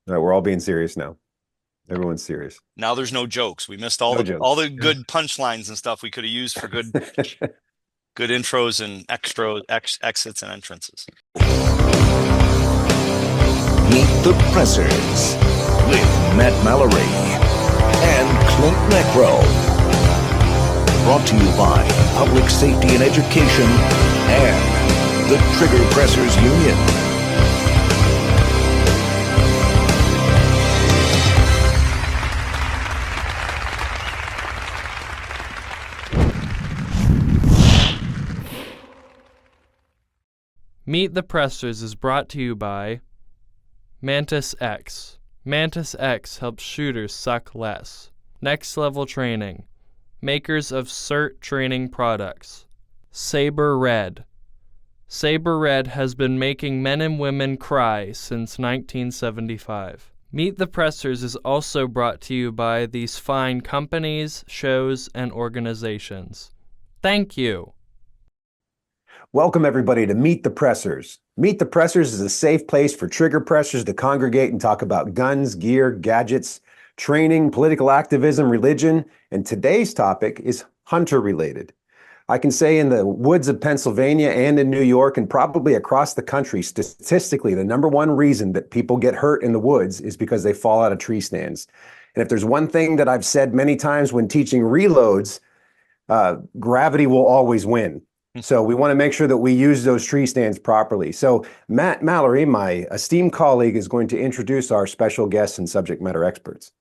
All right, we're all being serious now. Everyone's serious. Now there's no jokes. We missed No all jokes. the good punchlines and stuff we could have used for good intros and exits and entrances. Meet the Pressers with Matt Mallory and Klint Necro. Brought to you by Public Safety and Education and the Trigger Pressers Union. Meet the Pressers is brought to you by Mantis X. Mantis X helps shooters suck less. Next Level Training. Makers of CERT training products. Saber Red. Saber Red has been making men and women cry since 1975. Meet the Pressers is also brought to you by these fine companies, shows, and organizations. Thank you. Welcome, everybody, to Meet the Pressers. Meet the Pressers is a safe place for trigger pressers to congregate and talk about guns, gear, gadgets, training, political activism, religion, and today's topic is hunter-related. I can say in the woods of Pennsylvania and in New York and probably across the country, statistically, the number one reason that people get hurt in the woods is because they fall out of tree stands. And if there's one thing that I've said many times when teaching reloads, gravity will always win. So we want to make sure that we use those tree stands properly. So Matt Mallory, my esteemed colleague, is going to introduce our special guests and subject matter experts.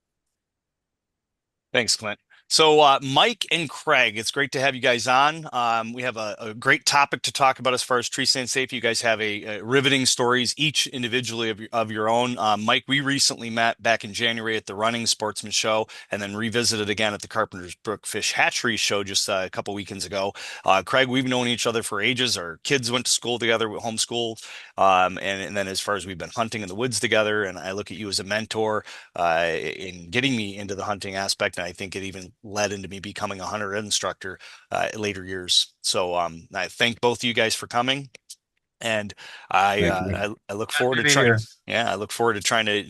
Thanks, Clint. So, Mike and Craig, it's great to have you guys on. We have a great topic to talk about as far as tree stand safety. You guys have a riveting stories, each individually of your own. Mike, we recently met back in January at the Running Sportsman Show, and then revisited again at the Carpenter's Brook Fish Hatchery Show just a couple weekends ago. Craig, we've known each other for ages. Our kids went to school together, homeschool, and then as far as we've been hunting in the woods together, and I look at you as a mentor in getting me into the hunting aspect, and I think it even led into me becoming a hunter instructor later years. So I thank both of you guys for coming, and Thank you. I look forward Happy to to be trying. here. Yeah, I look forward to trying to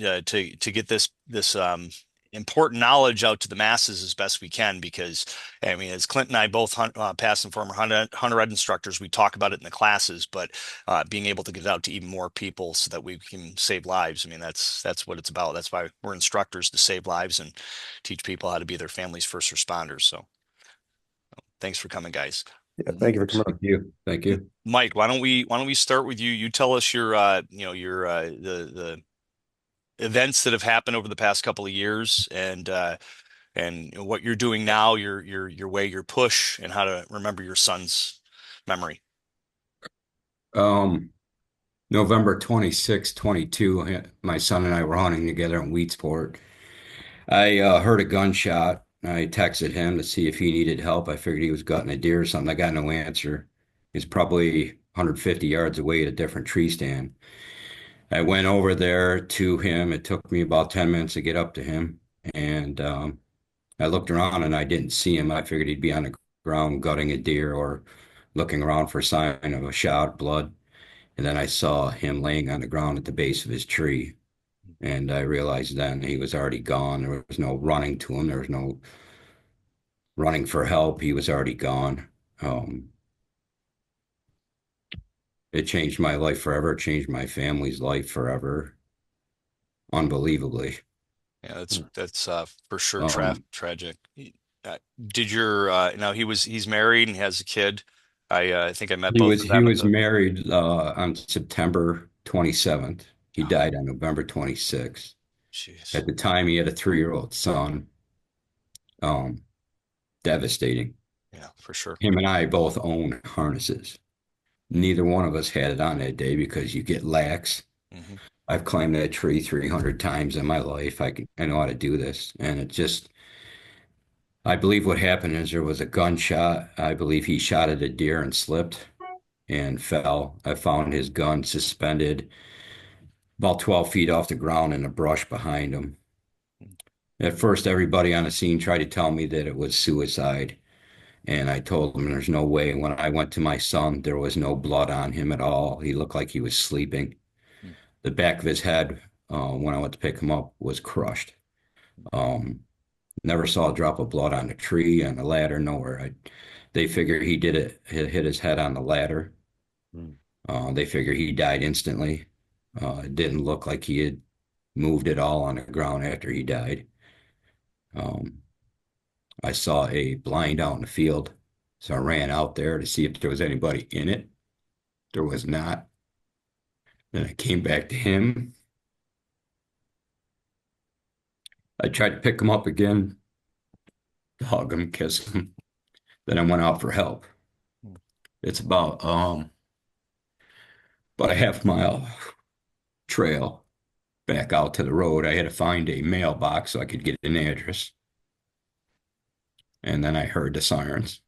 get this important knowledge out to the masses as best we can, because I mean, as Clint and I both past and former hunter ed instructors, we talk about it in the classes, but being able to get it out to even more people so that we can save lives. I mean, that's what it's about. That's why we're instructors, to save lives and teach people how to be their family's first responders. So thanks for coming, guys. Yeah, thank you for coming on. Thank you. Thank you. Mike, why don't we start with you? You tell us your your the events that have happened over the past couple of years, and what you're doing now, your way, your push, and how to remember your son's memory. Um, November 26, 22, my son and I were hunting together in Wheatsport. I heard a gunshot. I texted him to see if he needed help. I figured he was gutting a deer or something. I got no answer. He's probably 150 yards away at a different tree stand. I went over there to him. It took me about 10 minutes to get up to him. And I looked around and I didn't see him. I figured he'd be on the ground gutting a deer or looking around for a sign of a shot, blood. And then I saw him laying on the ground at the base of his tree. And I realized then he was already gone. There was no running to him. There was no running for help. He was already gone. Um, it changed my life forever. It changed my family's life forever. Unbelievably. Yeah, that's for sure Um, tragic. Did your now he's married and has a kid. I think I met he both was of he them at was the. married on September 27th. He Oh, died on November 26th. jeez. At the time, he had a 3-year-old son. Um, Devastating. Yeah, for sure. Him and I both own harnesses. Neither one of us had it on that day because you get lax. Hmm. I've climbed that tree 300 times in my life. I know how to do this. And I believe what happened is there was a gunshot. I believe he shot at a deer and slipped and fell. I found his gun suspended about 12 feet off the ground in the brush behind him. At first, everybody on the scene tried to tell me that it was suicide. And I told them there's no way. When I went to my son, there was no blood on him at all. He looked like he was sleeping. The back of his head when I went to pick him up was crushed. Um, Never saw a drop of blood on the tree, on the ladder, nowhere. They figure he did it, hit his head on the ladder. Mm. They figure he died instantly. It didn't look like he had moved at all on the ground after he died. Um, I saw a blind out in the field, so I ran out there to see if there was anybody in it. There was not. Then I came back to him. I tried to pick him up again, hug him, kiss him. Then I went out for help. It's about a half-mile trail back out to the road. I had to find a mailbox so I could get an address. And then I heard the sirens.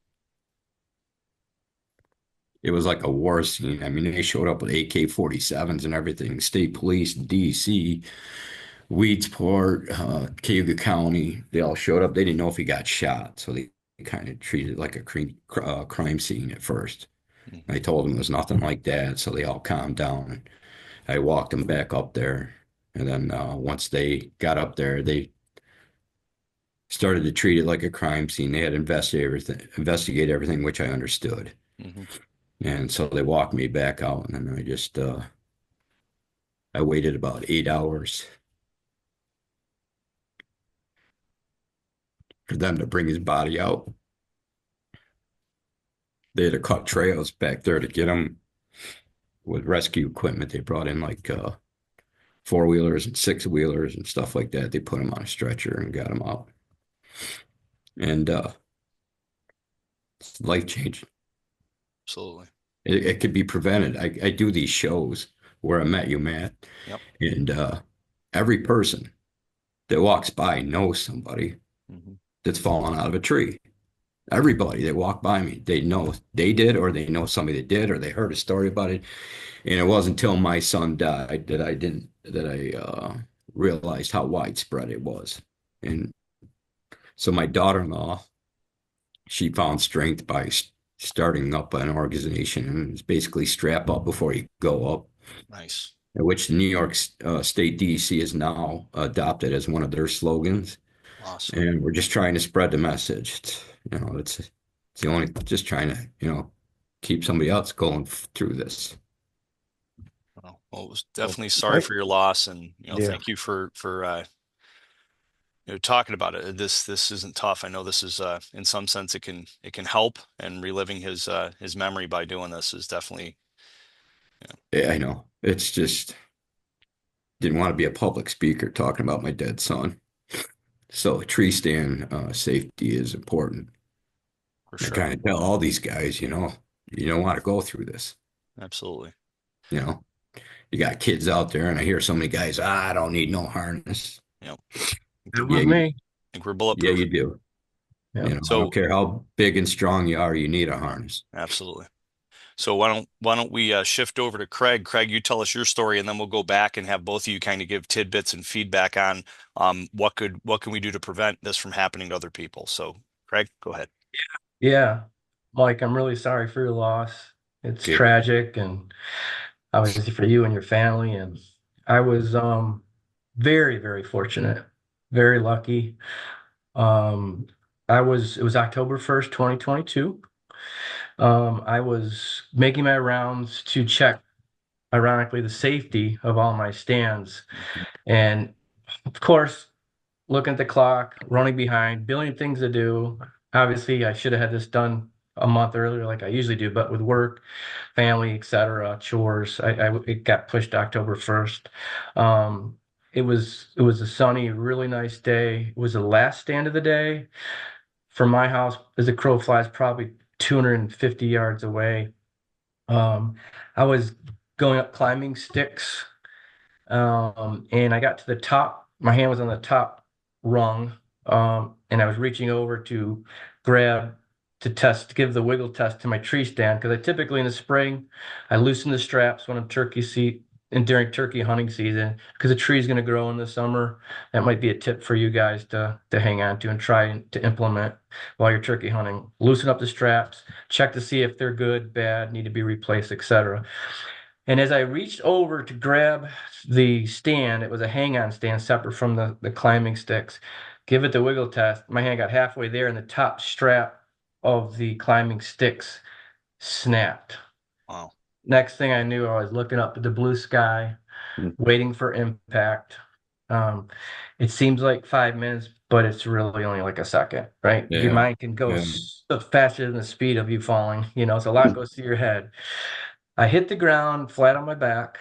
It was like a war scene. I mean, they showed up with AK-47s and everything. State Police, DC, Weedsport, Cayuga County, they all showed up. They didn't know if he got shot, so they kind of treated it like a crime scene at first. I told them it was nothing like that, so they all calmed down. And I walked them back up there, and then once they got up there, they started to treat it like a crime scene. They had to investigate everything, which I understood. Mm-hmm. And so they walked me back out, and then I waited about 8 hours for them to bring his body out. They had to cut trails back there to get him with rescue equipment. They brought in like four-wheelers and six-wheelers and stuff like that. They put him on a stretcher and got him out. And it's life-changing. Absolutely. It could be prevented. I do these shows where I met you, Matt, Yep. and every person that walks by knows somebody Mm-hmm. that's fallen out of a tree. Everybody that walked by me, they know they did, or they know somebody that did, or they heard a story about it. And it wasn't until my son died that I realized how widespread it was. And so my daughter-in-law, she found strength by starting up an organization, and it's basically strap up before you go up, Nice. which the New York State DEC has now adopted as one of their slogans. Awesome. And we're just trying to spread the message. It's the only, just trying to, keep somebody else going through this. Well, it was definitely sorry for your loss, and Yeah. thank you for talking about it. This isn't tough. I know this is in some sense it can help, and reliving his memory by doing this is definitely. Yeah, I know. It's just didn't want to be a public speaker talking about my dead son. So tree stand safety is important. For I sure. kind of tell all these guys, you don't want to go through this. Absolutely. You know, you got kids out there, and I hear so many guys, I don't need no harness. Yep. It Yeah, was me. I think we're Yeah, bulletproof. you do. Yeah. I So don't care how big and strong you are, you need a harness. absolutely. So why don't we shift over to Craig? Craig, you tell us your story, and then we'll go back and have both of you kind of give tidbits and feedback on what can we do to prevent this from happening to other people. So, Craig, go ahead. Yeah. Mike, I'm really sorry for your loss. It's Okay. tragic, and obviously for you and your family. And I was very, very fortunate, very lucky. Um it was October 1st, 2022. I was making my rounds to check, ironically, the safety of all my stands. And of course, looking at the clock, running behind, billion things to do. Obviously, I should have had this done a month earlier, like I usually do, but with work, family, etc., chores, it got pushed to October 1st. It was a sunny, really nice day. It was the last stand of the day. From my house, as a crow flies, probably 250 yards away. Um, I was going up climbing sticks, and I got to the top. My hand was on the top rung, and I was reaching over to grab to give the wiggle test to my tree stand, because I typically in the spring I loosen the straps when I'm turkey seat and during turkey hunting season, because the tree is going to grow in the summer. That might be a tip for you guys to hang on to and try to implement while you're turkey hunting. Loosen up the straps, check to see if they're good, bad, need to be replaced, etc. And as I reached over to grab the stand, it was a hang-on stand separate from the climbing sticks, give it the wiggle test. My hand got halfway there, and the top strap of the climbing sticks snapped. Wow. Next thing I knew, I was looking up at the blue sky, Mm. waiting for impact. Um, it seems like 5 minutes, but it's really only like a second, right? Your Yeah. mind can go Yeah. so faster than the speed of you falling. So a lot goes through your head. I hit the ground flat on my back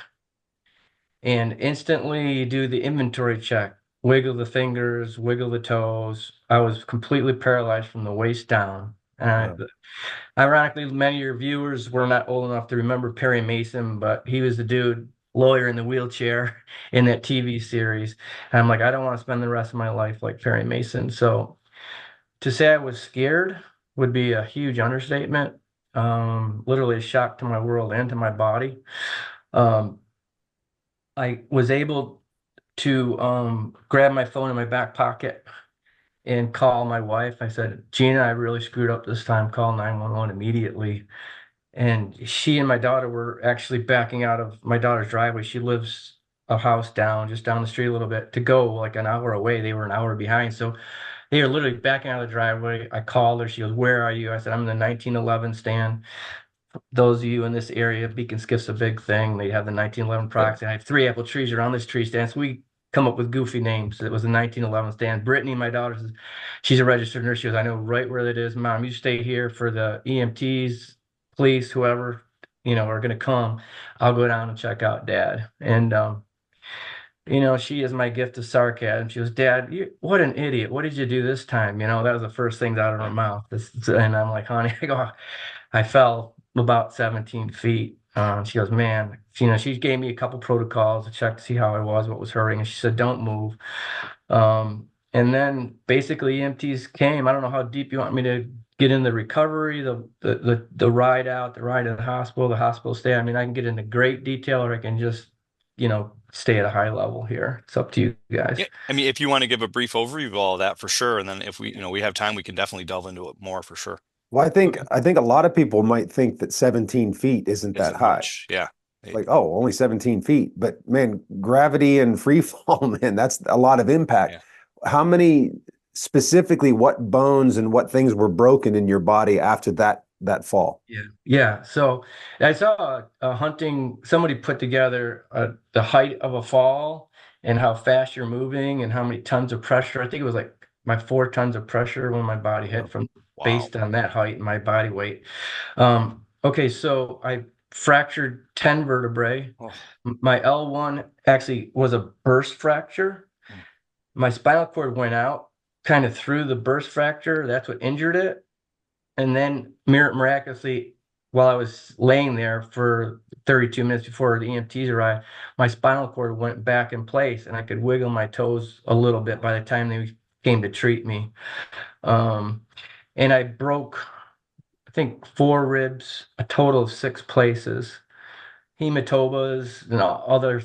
and instantly do the inventory check. Wiggle the fingers, wiggle the toes. I was completely paralyzed from the waist down. And Wow. ironically, many of your viewers were not old enough to remember Perry Mason, but he was the dude, lawyer in the wheelchair in that TV series. And I'm like, I don't want to spend the rest of my life like Perry Mason. So to say I was scared would be a huge understatement. Literally a shock to my world and to my body. Um, I was able to grab my phone in my back pocket and call my wife. I said, Gina, I really screwed up this time. Call 911 immediately. And she and my daughter were actually backing out of my daughter's driveway. She lives a house down, just down the street a little bit, to go like an hour away. They were an hour behind. So they were literally backing out of the driveway. I called her. She goes, Where are you? I said, I'm in the 1911 stand. Those of you in this area, Beacon Skiff's a big thing. They have the 1911 Yeah. products. I have 3 apple trees around this tree stand. So we come up with goofy names. It was the 1911 stand. Brittany, my daughter, she's a registered nurse. She goes, I know right where that is. Mom, you stay here for the EMTs, police, whoever, are going to come. I'll go down and check out Dad. And, she is my gift of sarcasm. She goes, Dad, what an idiot. What did you do this time? That was the first things out of her mouth. And I'm like, honey, I fell about 17 feet. She goes, man, she gave me a couple protocols to check to see how I was, what was hurting. And she said, don't move. And then basically EMTs came. I don't know how deep you want me to get in the recovery, the ride out, the ride to the hospital stay. I mean, I can get into great detail or I can just, stay at a high level here. It's up to you guys. Yeah, I mean, if you want to give a brief overview of all of that for sure, and then if we have time, we can definitely delve into it more for sure. Well, I think a lot of people might think that 17 feet isn't that Isn't high. much. Yeah. Like, oh, only 17 feet. But man, gravity and free fall, man, that's a lot of impact. Yeah. How many specifically, what bones and what things were broken in your body after that fall? Yeah. Yeah. So I saw a hunting, somebody put together the height of a fall and how fast you're moving and how many tons of pressure. I think it was like my 4 tons of pressure when my body hit from Wow. based on that height and my body weight. Okay. So I fractured 10 vertebrae. Oh. My L1 actually was a burst fracture. Hmm. My spinal cord went out kind of through the burst fracture. That's what injured it. And then miraculously, while I was laying there for 32 minutes before the EMTs arrived, my spinal cord went back in place and I could wiggle my toes a little bit by the time they came to treat me. And I broke, I think, 4 ribs, a total of 6 places, hematomas, other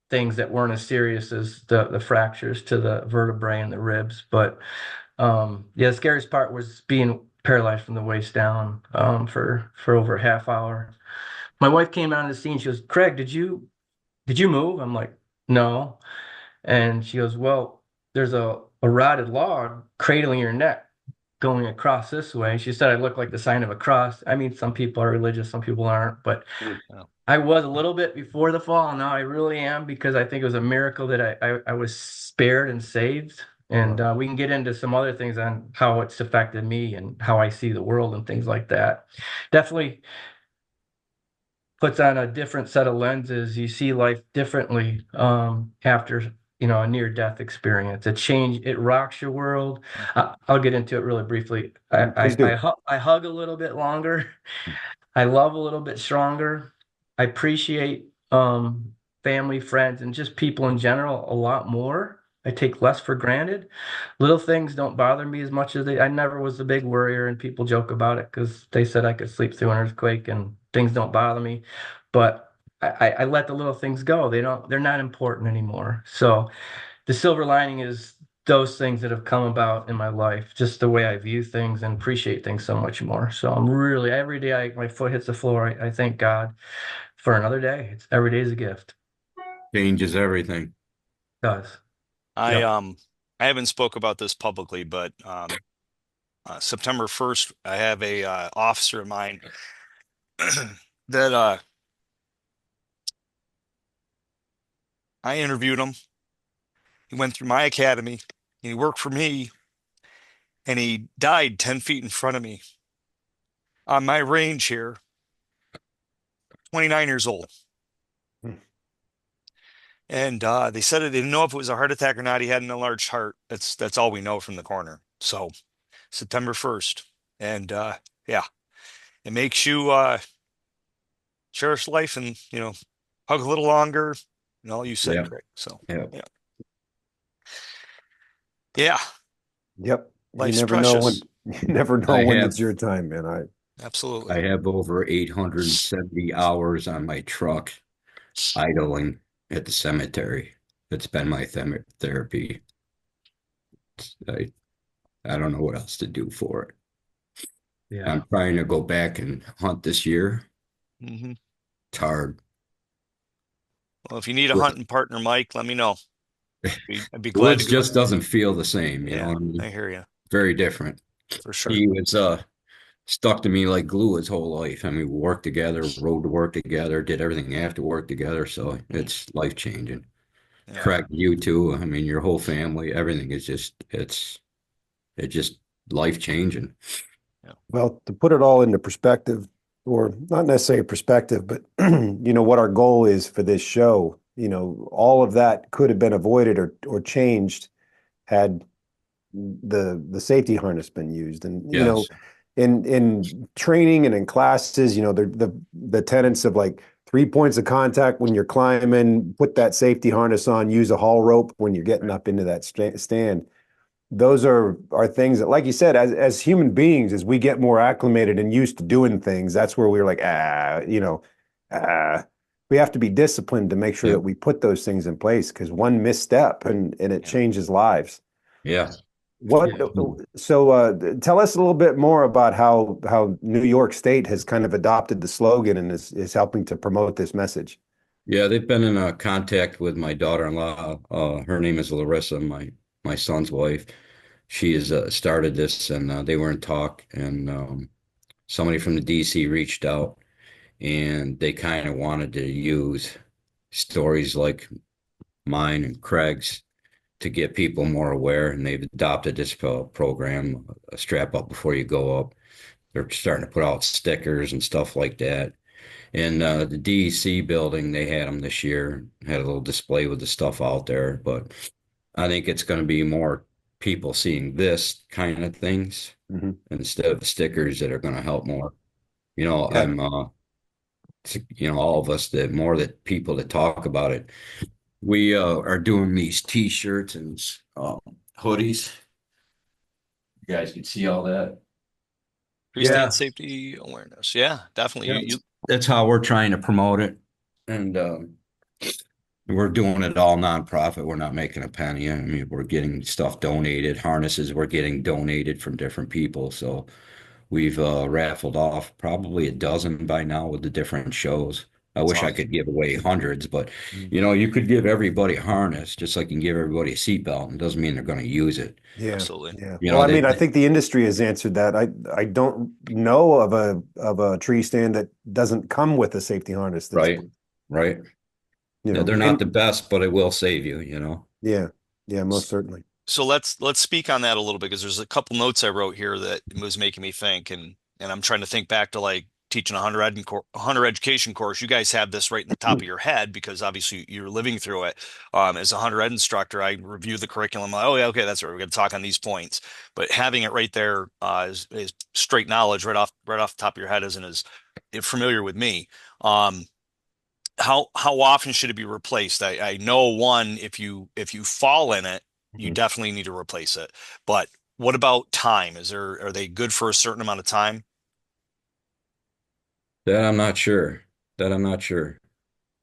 things that weren't as serious as the fractures to the vertebrae and the ribs. But yeah, the scariest part was being paralyzed from the waist down for over a half hour. My wife came on the scene. She goes, Craig, did you move? I'm like, no. And she goes, well, there's a rotted log cradling your neck going across this way. She said I look like the sign of a cross. I mean, some people are religious, some people aren't, but Yeah. I was a little bit before the fall, and now I really am because I think it was a miracle that I was spared and saved. And we can get into some other things on how it's affected me and how I see the world and things like that. Definitely puts on a different set of lenses. You see life differently after a near-death experience. It rocks your world. I'll get into it really briefly. Please do. I hug a little bit longer. I love a little bit stronger. I appreciate family, friends, and just people in general a lot more. I take less for granted. Little things don't bother me as much as I never was a big worrier, and people joke about it because they said I could sleep through an earthquake and things don't bother me. But I let the little things go. They're not important anymore. So the silver lining is those things that have come about in my life, just the way I view things and appreciate things so much more. So I'm really, every day my foot hits the floor, I thank God for another day. It's every day is a gift. Changes everything. It does. I Yep. um I haven't spoke about this publicly, but September 1st, I have a officer of mine that I interviewed him. He went through my academy, and he worked for me, and he died 10 feet in front of me on my range here, 29 years old. Hmm. And they said they didn't know if it was a heart attack or not. He had an enlarged heart. That's all we know from the coroner. So September 1st. And yeah, it makes you cherish life and, hug a little longer and all you said, Yeah. Craig. So Yeah. yeah. Yeah, Yep. You life's never know when precious. you never know I when have it's your time, man. Absolutely. I have over 870 hours on my truck idling at the cemetery. It's been my therapy. I, I don't know what else to do for it. Yeah. I'm trying to go back and hunt this year. Hmm. It's hard. Well, if you need a hunting partner, Mike, let me know. I'd be glad to Woods go. just doesn't feel the same, you know Yeah, what I I mean? hear you Very different. for sure. He was stuck to me like glue his whole life. I mean, we worked together, rode to work together, did everything after work together, so Mm. it's life changing. Yeah, Craig, you too. I mean, your whole family, everything is just it's just life changing. yeah. Well, to put it all into perspective, or not necessarily perspective, but what our goal is for this show, all of that could have been avoided or changed had the safety harness been used. And Yes. in training and in classes, the tenets of like 3 points of contact when you're climbing, put that safety harness on, use a haul rope when you're getting up into that stand. Those are things that, like you said, as human beings, as we get more acclimated and used to doing things, that's where we're like, ah, we have to be disciplined to make sure that Yep. we put those things in place because one misstep and it Yeah. changes lives. Yeah. What Yeah. so tell us a little bit more about how New York State has kind of adopted the slogan and is helping to promote this message. Yeah, they've been in contact with my daughter-in-law. Her name is Larissa, my son's wife. She has started this, and they were in talk, and somebody from the DC reached out, and they kind of wanted to use stories like mine and Craig's to get people more aware, and they've adopted this program, strap up before you go up. They're starting to put out stickers and stuff like that. In the DEC building, they had them this year, had a little display with the stuff out there, but I think it's going to be more people seeing this kind of things Mhm. instead of the stickers that are going to help more. You know, Yeah. all of us that more that people that talk about it. We are doing these t-shirts and hoodies. You guys can see all that. Freestyle Yeah. safety awareness. Yeah, definitely. Yeah, You that's how we're trying to promote it. And we're doing it all nonprofit. We're not making a penny. I mean, we're getting stuff donated, harnesses we're getting donated from different people. So we've raffled off probably a dozen by now with the different shows. I It's wish I awesome. could give away hundreds, but Mm. you could give everybody a harness just like you can give everybody a seatbelt. It doesn't mean they're going to use it. Yeah. Absolutely. Yeah. You Well, know, I mean, I they think the industry has answered that. I don't know of a tree stand that doesn't come with a safety harness that's, right, right. you Yeah, know, they're not the and best, but it will save you. yeah. Yeah, most certainly. So let's speak on that a little bit because there's a couple notes I wrote here that was making me think, and I'm trying to think back to like teaching a hunter education course. You guys have this right in the top of your head because obviously you're living through it. As a hunter ed instructor, I review the curriculum. Oh yeah, okay, that's right. We're going to talk on these points, but having it right there is straight knowledge right off the top of your head isn't as familiar with me. Um, how often should it be replaced? I know one, if you fall in it, you Mhm. definitely need to replace it. But what about time? Are they good for a certain amount of time? That I'm not sure. That I'm not sure.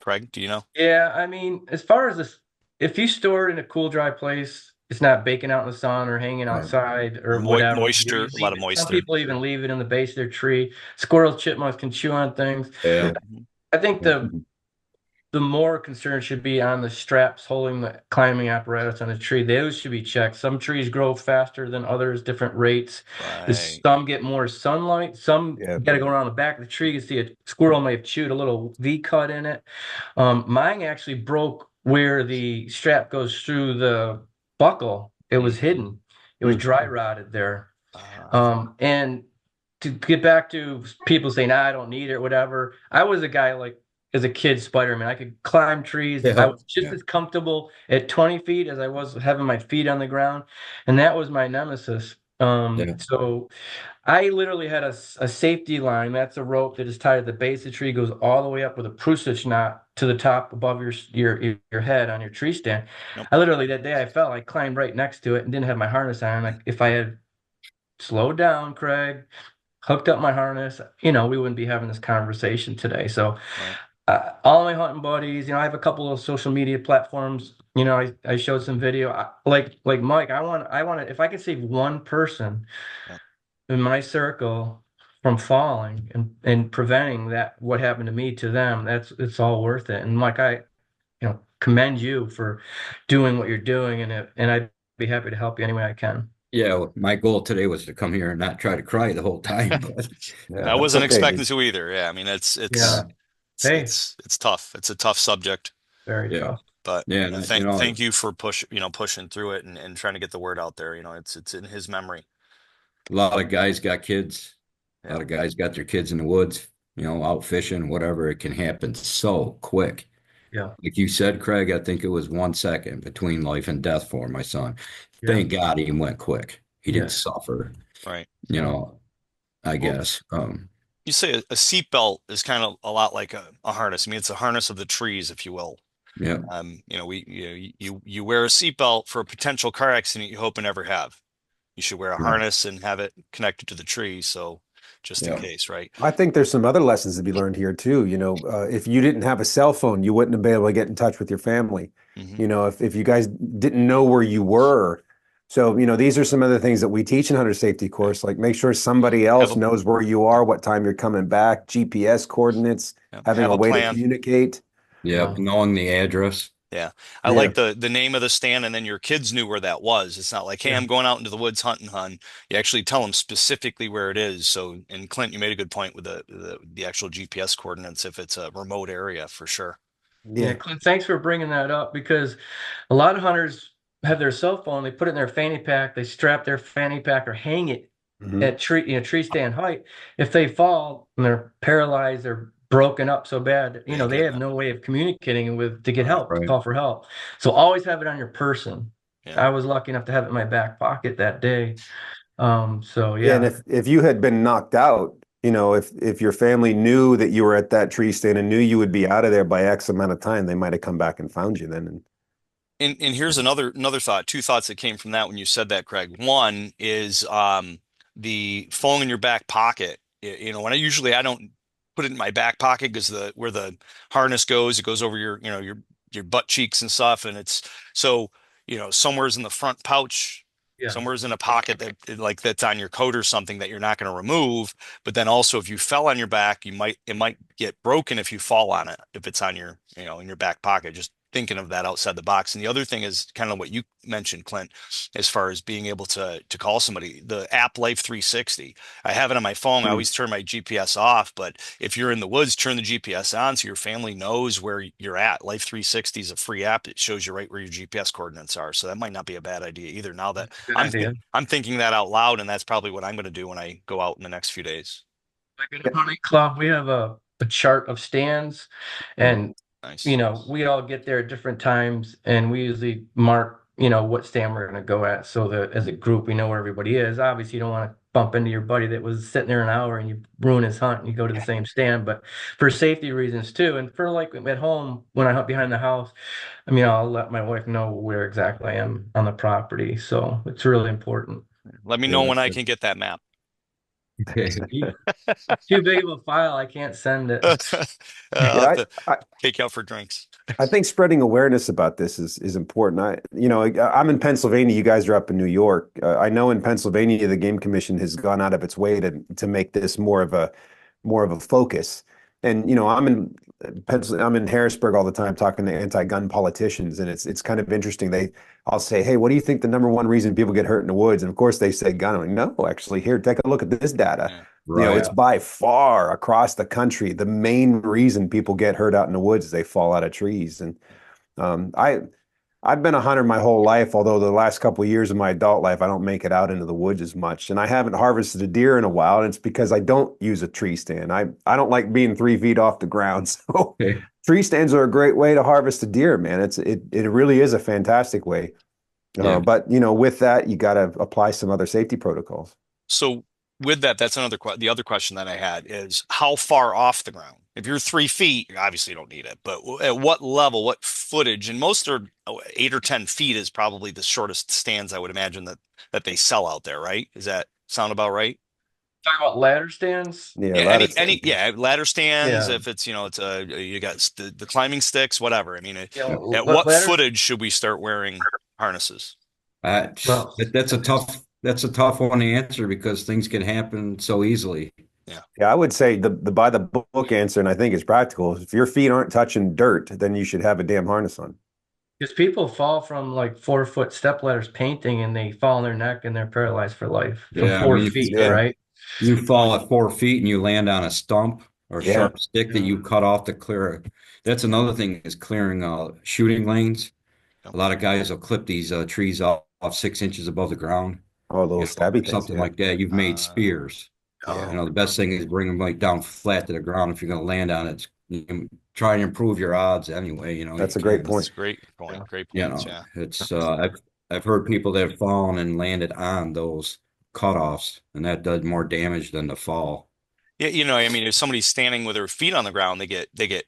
Craig, do you know? Yeah, I mean, as far as this, if you store it in a cool, dry place, it's not baking out in the sun or hanging Right. outside or whatever. You Moisture, a lot leave of it. Some moisture. people even leave it in the base of their tree. Squirrels, chipmunks can chew on things. Yeah. Yeah. I think the more concern should be on the straps holding the climbing apparatus on a tree. Those should be checked. Some trees grow faster than others, different rates. Right. Some get more sunlight. Some Yeah. got to go around the back of the tree. You can see a squirrel may have chewed a little V cut in it. Mine actually broke where the strap goes through the buckle. It was hidden. It was Mm. dry rotted there. Uh, And to get back to people saying, I don't need it, or whatever. I was a guy like as a kid, Spider-Man. I could climb trees. I Yeah, was just yeah, as comfortable at 20 feet as I was having my feet on the ground. And that was my nemesis. yeah, So I literally had a safety line. That's a rope that is tied at the base of the tree, goes all the way up with a prusik knot to the top above your head on your tree stand. nope. I literally that day I fell, I climbed right next to it and didn't have my harness on. Like if I had slowed down, Craig, hooked up my harness, we wouldn't be having this conversation today. So, Right. all my hunting buddies, I have a couple of social media platforms. I showed some video. Like Mike, I want to, if I could save one person Yeah. in my circle from falling and preventing that what happened to me to them, it's all worth it. And Mike, I commend you for doing what you're doing, and I'd be happy to help you any way I can. yeah. Well, my goal today was to come here and not try to cry the whole time, but Yeah, I that's wasn't okay. expecting to either. Yeah, I mean Yeah. Hey, it's tough. It's a tough subject, very yeah, tough. but yeah. thank you for pushing through it and trying to get the word out there. It's in his memory. A lot of guys got kids. A Yeah. lot of guys got their kids in the woods, out fishing, whatever. It can happen so quick. Yeah. Like you said, Craig, I think it was 1 second between life and death for my son. Yeah. Thank God he went quick. He didn't Yes. suffer, Right. I Well, guess. you say a seatbelt is kind of a lot like a harness. I mean, it's a harness of the trees, if you will. Yeah, You wear a seatbelt for a potential car accident you hope to never have. You should wear a yeah, harness and have it connected to the tree, so just in yeah, case, right? I think there's some other lessons to be learned here too. If you didn't have a cell phone, you wouldn't have been able to get in touch with your family. Hmm. If you guys didn't know where you were. So, these are some other things that we teach in hunter safety Yeah. course, like make sure somebody Have else a knows where you are, what time you're coming back, GPS coordinates, yeah, having have a a way to plan. communicate. yeah. Yeah. Knowing the address. Yeah. I Yeah. like the name of the stand, and then your kids knew where that was. It's not like, hey, Yeah. I'm going out into the woods hunting, hun. You actually tell them specifically where it is. So, and Clint, you made a good point with the actual GPS coordinates if it's a remote area for sure. Yeah, Yeah. Clint, thanks for bringing that up because a lot of hunters have their cell phone, they put it in their fanny pack, they strap their fanny pack or hang it Mhm. at tree stand height. If they fall and they're paralyzed or broken up so bad, They ain't they getting have it. no way of communicating with to get Right. help, to Right. call for help. So always have it on your person. Yeah. I was lucky enough to have it in my back pocket that day. So Yeah, and yeah. if you had been knocked out, if your family knew that you were at that tree stand and knew you would be out of there by X amount of time, they might have come back and found you then. And here's another thought, two thoughts that came from that when you said that, Craig. One is the phone in your back pocket. When I don't put it in my back pocket because the where the harness goes, it goes over your butt cheeks and stuff, and it's so somewhere's in the front pouch, Yeah. somewhere's in a pocket like that's on your coat or something that you're not going to remove. But then also if you fell on your back, it might get broken if you fall on it if it's on your in your back pocket. Just thinking of that outside the box. And the other thing is kind of what you mentioned, Clint, as far as being able to call somebody. The app Life 360, I have it on my phone. I Mm. always turn my GPS off, but if you're in the woods, turn the GPS on so your family knows where you're at. Life 360 is a free app. It shows you right where your GPS coordinates are. So that might not be a bad idea either. Now that Good idea. I'm thinking that out loud, and that's probably what I'm going to do when I go out in the next few days. Like in a hunting club, we have a chart of stands, and Nice. we all get there at different times, and we usually mark, what stand we're going to go at, so that as a group we know where everybody is. Obviously, you don't want to bump into your buddy that was sitting there an hour and you ruin his hunt and you go to the same stand, but for safety reasons too, and for like at home when I hunt behind the house, I'll let my wife know where exactly I am on the property, so it's really important. Let me Yeah, know when I can get that map. okay. Too big of a file, I can't send it. I'll have Yeah, to I take you out for drinks. I think spreading awareness about this is important. I'm in Pennsylvania. You guys are up in New York. I know in Pennsylvania, the Game Commission has gone out of its way to make this more of a focus. And I'm in I'm in Harrisburg all the time talking to anti-gun politicians, and it's kind of interesting. I'll say, "Hey, what do you think the number one reason people get hurt in the woods?" And of course, they say gun. I'm like, no, actually, here, take a look at this data. Yeah. It's Right. by far across the country the main reason people get hurt out in the woods is they fall out of trees. And um, I I've been a hunter my whole life, although the last couple of years of my adult life, I don't make it out into the woods as much. And I haven't harvested a deer in a while, and it's because I don't use a tree stand. I don't like being 3 feet off the ground. So Okay. tree stands are a great way to harvest a deer, man. It really is a fantastic way. Yeah. But with that, you got to apply some other safety protocols. So with that, that's the other question that I had is how far off the ground? If you're 3 feet, you obviously don't need it, but at what level, what footage? And most are 8 or 10 feet is probably the shortest stands I would imagine that they sell out there, right? Does that sound about right? Talking about ladder stands. Yeah, Yeah, ladder stand. yeah, ladder stands. Yeah. If it's it's you got the climbing sticks, whatever. I mean, Yeah. at what Ladders. footage should we start wearing harnesses? Uh, Well, that's a tough one to answer because things can happen so easily. Yeah. Yeah, I would say the by the book answer, and I think it's practical. If your feet aren't touching dirt, then you should have a damn harness on. because people fall from like 4 foot step ladders painting and they fall on their neck and they're paralyzed for life from Yeah, I four mean, if feet, Yeah, right? you fall at 4 feet and you land on a stump or yeah. sharp stick that Yeah. you cut off to clear. That's another thing is clearing shooting lanes. Yep. A lot of guys will clip these trees off 6 inches above the ground, Oh, little stabby things. something Yeah, like that. You've made Uh, spears. yeah. oh, The best thing is bring them like down flat to the ground. If you're going to land on it, you can try and improve your odds anyway. You That's a great can. that's point. a great Yeah. point. Great You points. know, Yeah. it's I've heard people that have fallen and landed on those cutoffs, and that does more damage than the fall. Yeah, I mean, if somebody's standing with their feet on the ground, they get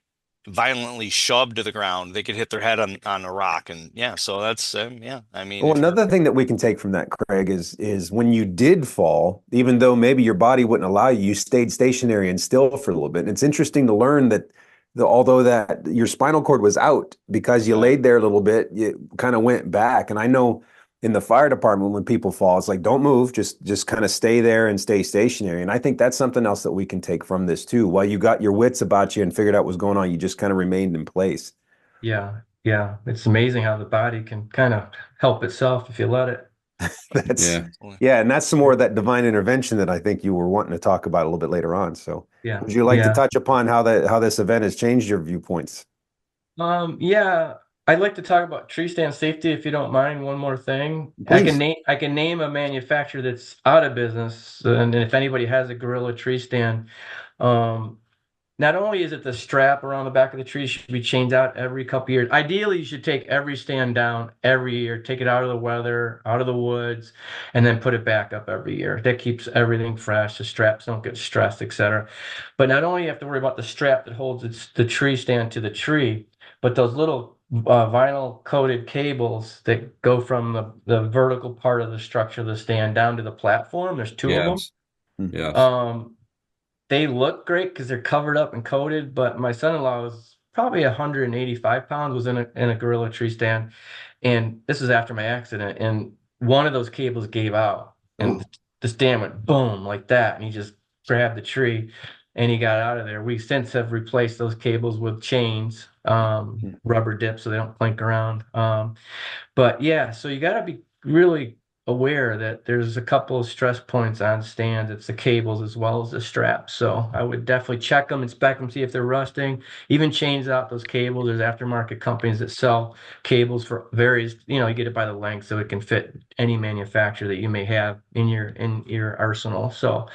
violently shoved to the ground. They could hit their head on a rock, and yeah, so that's yeah. I mean, Well, if you're another thing that we can take from that, Craig, is when you did fall, even though maybe your body wouldn't allow you, you stayed stationary and still for a little bit. And it's interesting to learn that although that your spinal cord was out because you yeah, laid there a little bit, you kind of went back. And I know in the fire department when people fall, it's like don't move, just kind of stay there and stay stationary. And I think that's something else that we can take from this too. While you got your wits about you and figured out what's going on, you just kind of remained in place. Yeah. Yeah. It's amazing how the body can kind of help itself if you let it. That's Yeah. yeah, and that's some more of that divine intervention that I think you were wanting to talk about a little bit later on. So, Yeah. would you like to Yeah. touch upon how this event has changed your viewpoints? Yeah, I'd like to talk about tree stand safety if you don't mind. One more thing. Please. I can name a manufacturer that's out of business, and if anybody has a gorilla tree stand, um, not only is it the strap around the back of the tree should be changed out every couple years. Ideally, you should take every stand down every year, take it out of the weather, out of the woods, and then put it back up every year. That keeps everything fresh. The straps don't get stressed, etc. But not only you have to worry about the strap that holds the tree stand to the tree, but those little vinyl coated cables that go from the vertical part of the structure of the stand down to the platform. There's two of them. Yes. Yes. Um, they look great because they're covered up and coated, but my son-in-law was probably 185 pounds, was in a gorilla tree stand, and this was after my accident, and one of those cables gave out, and Oh, the stand went boom like that, and he just grabbed the tree, and he got out of there. We since have replaced those cables with chains, rubber dips, so they don't clink around. But yeah, so you got to be really aware that there's a couple of stress points on stands. It's the cables as well as the straps. So I would definitely check them, inspect them, see if they're rusting. Even change out those cables. There's aftermarket companies that sell cables for various. You get it by the length, so it can fit any manufacturer that you may have in your arsenal. So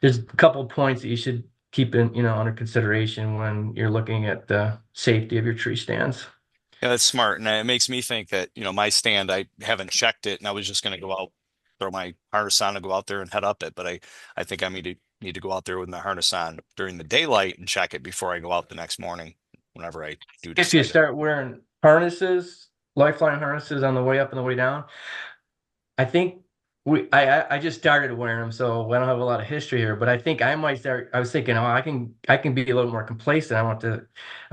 there's a couple of points that you should keep under consideration when you're looking at the safety of your tree stands. yeah, that's smart, and it makes me think that my stand, I haven't checked it, and I was just going to go out, throw my harness on, and go out there and head up it, but I think I need to go out there with my harness on during the daylight and check it before I go out the next morning, whenever I do If you decide to. start wearing harnesses, lifeline harnesses on the way up and the way down, I think I just started wearing them, so I don't have a lot of history here. But I think I might start. I was thinking, oh, I can be a little more complacent. I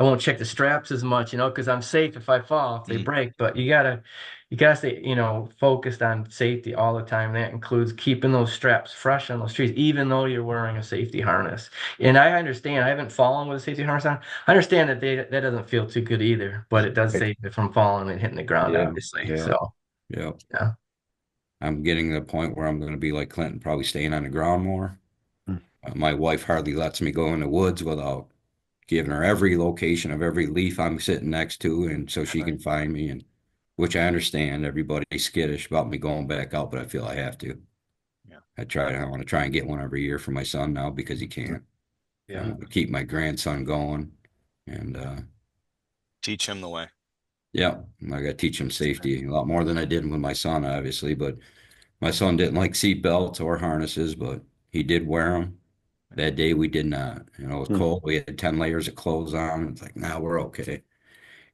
won't check the straps as much, because I'm safe if I fall, if they Mm. break. But you gotta you gotta stay, focused on safety all the time. That includes keeping those straps fresh on those trees, even though you're wearing a safety harness. And I understand, I haven't fallen with a safety harness on. I understand that that doesn't feel too good either, but it does Right. save you from falling and hitting the ground, Yeah, obviously. yeah, So, yeah. yeah. I'm getting to the point where I'm going to be like Clinton, probably staying on the ground more. Mm. My wife hardly lets me go in the woods without giving her every location of every leaf I'm sitting next to, and so she Right. can find me. And which I understand, everybody's skittish about me going back out, but I feel I have to. Yeah. I want to try and get one every year for my son now because he can't. I Yeah. want to keep my grandson going, and Teach him the way. yeah, I got to teach him safety a lot more than I did with my son, obviously. But my son didn't like seat belts or harnesses, but he did wear them. That day we did not. It was Mm. cold. We had 10 layers of clothes on. It's like, now we're okay.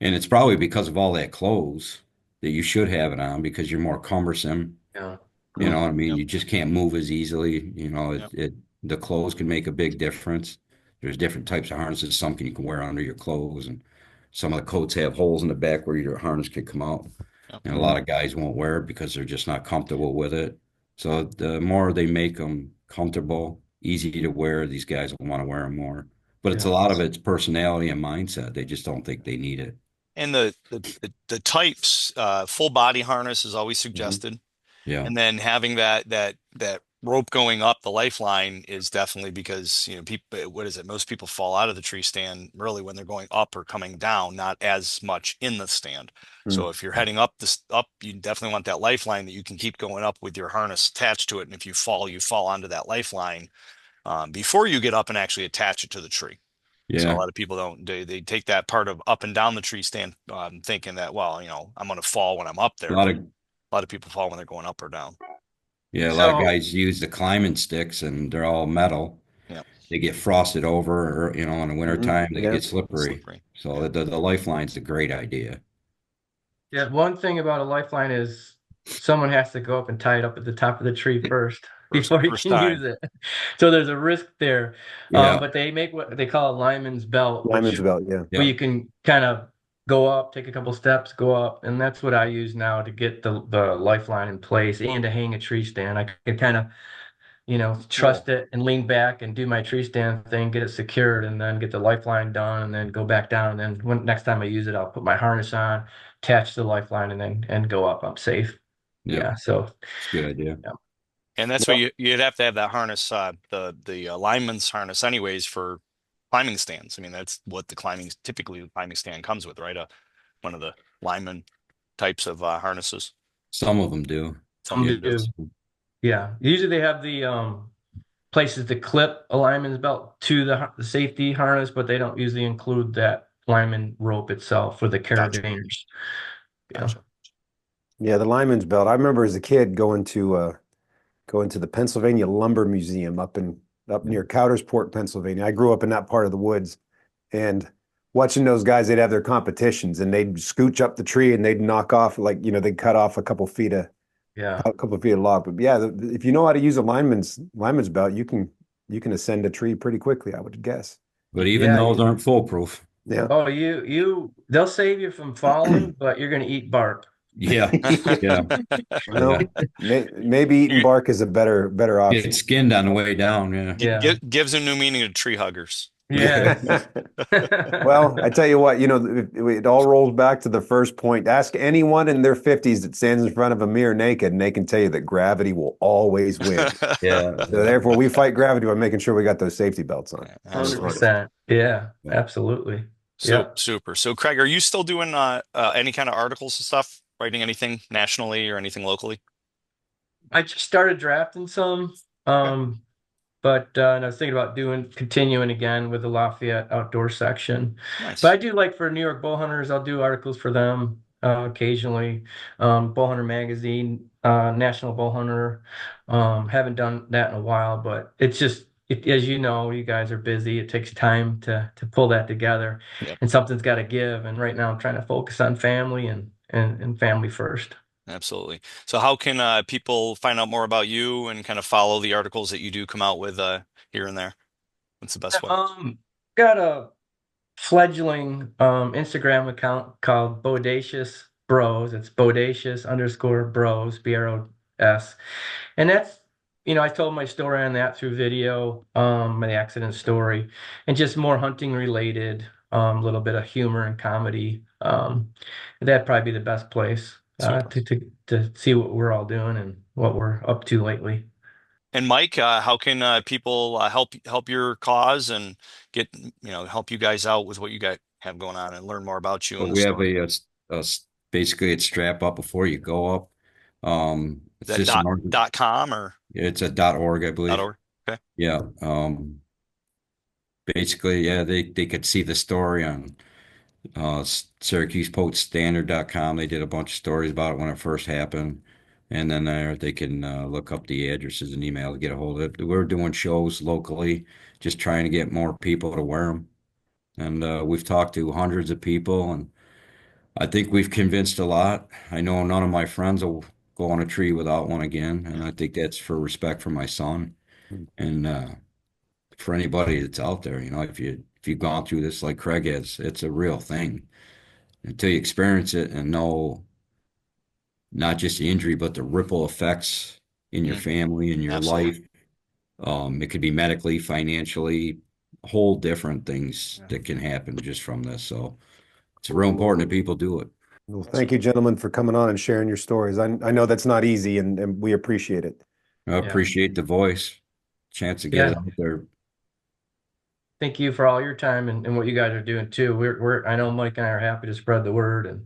And it's probably because of all that clothes that you should have it on because you're more cumbersome. Yeah. You know what I mean? Yep. You just can't move as easily. Yep. The clothes can make a big difference. There's different types of harnesses. Some you can wear under your clothes, and some of the coats have holes in the back where your harness can come out. Yep. And a lot of guys won't wear it because they're just not comfortable with it. So the more they make them comfortable, easy to wear, these guys will want to wear them more. But it's a Yeah. lot of it's personality and mindset. They just don't think they need it. And the types, full body harness is always Mhm. suggested. Yeah. And then having that rope going up the lifeline is definitely because, people, what is it? Most people fall out of the tree stand really when they're going up or coming down, not as much in the stand. Mm. So if you're heading up up, you definitely want that lifeline that you can keep going up with your harness attached to it. And if you fall onto that lifeline before you get up and actually attach it to the tree. So a Yeah. lot of people don't, they take that part of up and down the tree stand, thinking that, well, I'm going to fall when I'm up A there, lot but of a lot of people fall when they're going up or down. Yeah, a lot of So, guys use the climbing sticks and they're all metal. Yeah, They get frosted over, or in the Mhm. wintertime, they Yeah. get slippery. slippery. So Yeah. the lifeline's a great idea. yeah, one thing about a lifeline is someone has to go up and tie it up at the top of the tree first First before you first can time. use it. So there's a risk there. Yeah, But they make what they call a lineman's belt, Lyman's which belt. Yeah. where yeah. you can kind of go up, take a couple steps, go up, and that's what I use now to get the lifeline in place and to hang a tree stand. I can kind of, Cool. trust it and lean back and do my tree stand thing, get it secured, and then get the lifeline done, and then go back down. And then next time I use it, I'll put my harness on, attach the lifeline, and then go up. I'm safe. Yep, Yeah. So it's a good idea. yeah. And that's what Well, you'd have to have that harness, the lineman's harness, anyways, for climbing stands. I mean, that's what typically the climbing stand comes with, right? One of the lineman types of harnesses. Some of them do. Some some of them do. do. Yeah. Usually they have the places to clip a lineman's belt to the safety harness, but they don't usually include that lineman rope itself for the Gotcha. carabiners. Yeah. Gotcha. Yeah. The Lyman's belt. I remember as a kid going to the Pennsylvania Lumber Museum up near Coudersport, Pennsylvania. I grew up in that part of the woods, and watching those guys, they'd have their competitions, and they'd scooch up the tree and they'd knock off they'd cut off Yeah. a couple feet of log. But yeah, if you know how to use a lineman's belt, you can ascend a tree pretty quickly, I would guess. But even Yeah. those aren't foolproof. Yeah. Oh, they'll save you from falling, but you're gonna eat bark. Yeah, yeah, Well, yeah. maybe eating You- bark is a better Get option. skinned on the way down. Yeah, Yeah. Gives a new meaning to tree huggers. Yes. Well, I tell you what, it all rolls back to the first point. Ask anyone in their 50s that stands in front of a mirror naked, and they can tell you that gravity will always win. yeah, So yeah. therefore, we fight gravity by making sure we got those safety belts on. Absolutely. 100%. Yeah, Yeah. absolutely. So Yeah. super. So Craig, are you still doing any kind of articles and stuff, writing anything nationally or anything locally? I just started drafting some. Okay. Um, But and I was thinking about continuing again with the Lafayette outdoor section. But I Nice. do like for New York bow hunters, I'll do articles for them occasionally. Bow Hunter Magazine, National Bow Hunter. Haven't done that in a while, but it's just as you know, you guys are busy. It takes time to pull that together, Yep. and something's got to give. And right now, I'm trying to focus on family and family first. Absolutely. So how can people find out more about you and kind of follow the articles that you do come out with here and there? What's the best way? Got a fledgling Instagram account called Bodacious Bros. It's bodacious_bros, BROS. And that's, I told my story on that through video, my accident story, and just more hunting related, a little bit of humor and comedy. That'd probably be the best place to see what we're all doing and what we're up to lately. And Mike, how can people help your cause and get help you guys out with what you guys have going on and learn more about you But and the we have story? basically it's strap up before you go up. Is It's that just an .com or it's a .org, I believe. .org? Okay. Yeah. Basically, yeah, they could see the story on SyracusePostStandard.com. They did a bunch of stories about it when it first happened. And then there they can look up the addresses and email to get a hold of it. We're doing shows locally, just trying to get more people to wear them. And we've talked to hundreds of people, and I think we've convinced a lot. I know none of my friends will go on a tree without one again, and I think that's for respect for my son and for anybody that's out there. If you've gone through this like Craig has, it's a real thing. Until you experience it and know not just the injury, but the ripple effects in your Mm, family, in your absolutely. life. It could be medically, financially, whole different things that can happen just from this. So it's real important that people do it. Well, thank you, gentlemen, for coming on and sharing your stories. I know that's not easy, and we appreciate it. I Yeah. appreciate the voice, chance to get it Yeah. out there. Thank you for all your time and what you guys are doing too. I know Mike and I are happy to spread the word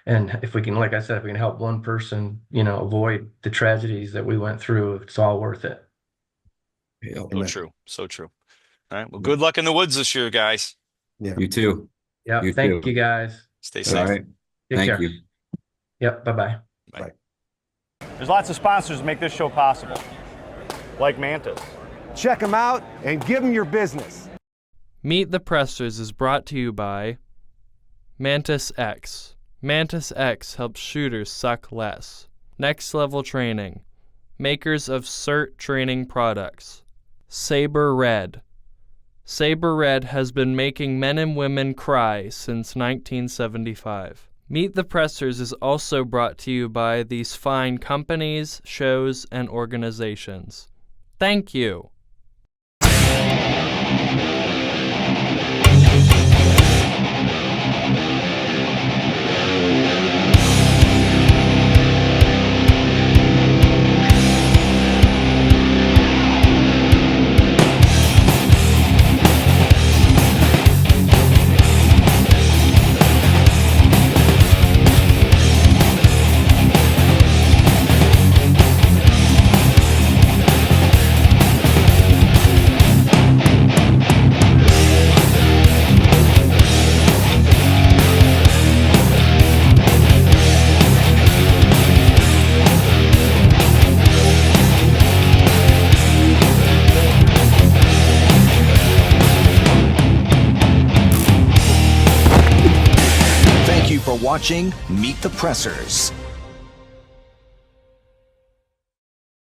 and if we can, like I said, if we can help one person, avoid the tragedies that we went through, it's all worth it. Yeah. So true. So true. All right. Well, good luck in the woods this year, guys. Yeah. You too. Yeah. You Thank you too. guys. Stay All safe. right. Take Thank care. you. Yep. Bye-bye. Bye. There's lots of sponsors that make this show possible, like Mantis. Check them out and give them your business. Meet the Pressers is brought to you by Mantis X. Mantis X helps shooters suck less. Next Level Training. Makers of CERT training products. Saber Red. Saber Red has been making men and women cry since 1975. Meet the Pressers is also brought to you by these fine companies, shows, and organizations. Thank you. Thank you for watching Meet the Pressers.